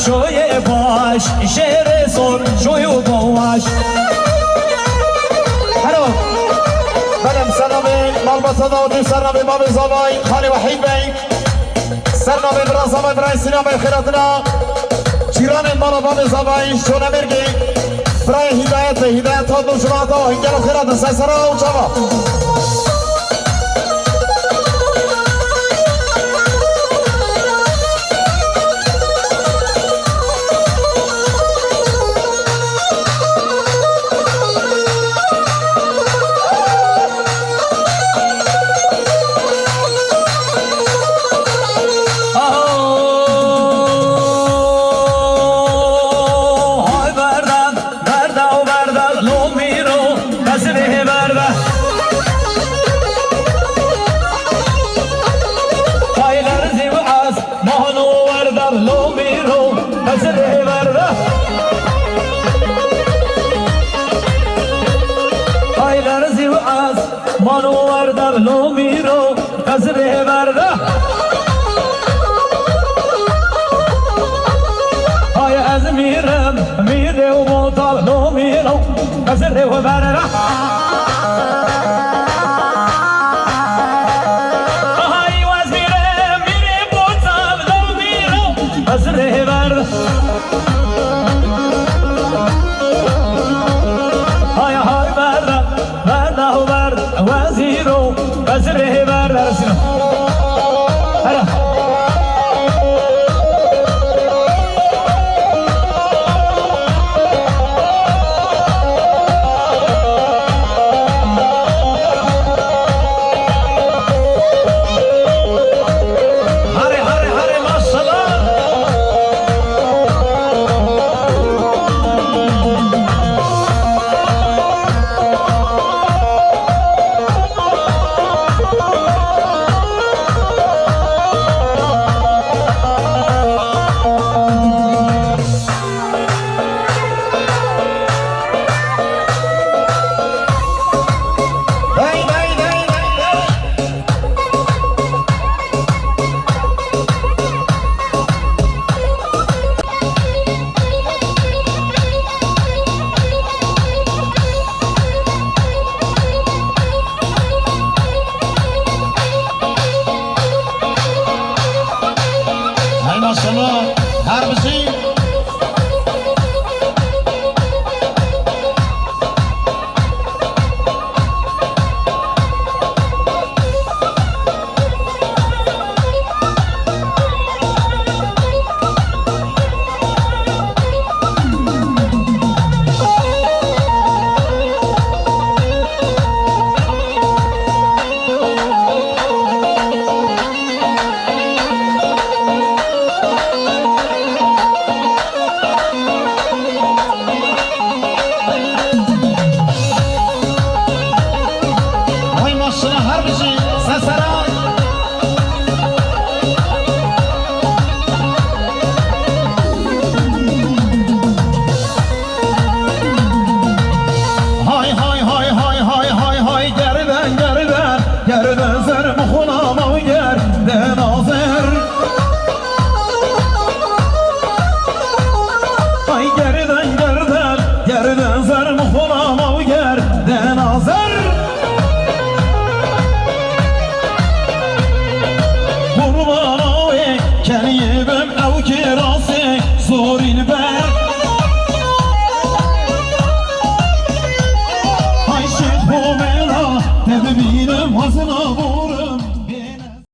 شوی باش شیر سر شوی باش حلو بلم سرنامه مربطه داودی سرنامه باب زبای خالی وحید بی سرنامه برازامه برای سینامه خیراتنا جیران مالا باب زبای شونه مرگی برای هدایت ها دو جماعت ها هنگل خیرات سیسرا و چاوا منور در لو میرو قصر برده های از میرم میره و موتال لو میرو قصر برده های از میرم میره موتال لو میرو قصر برده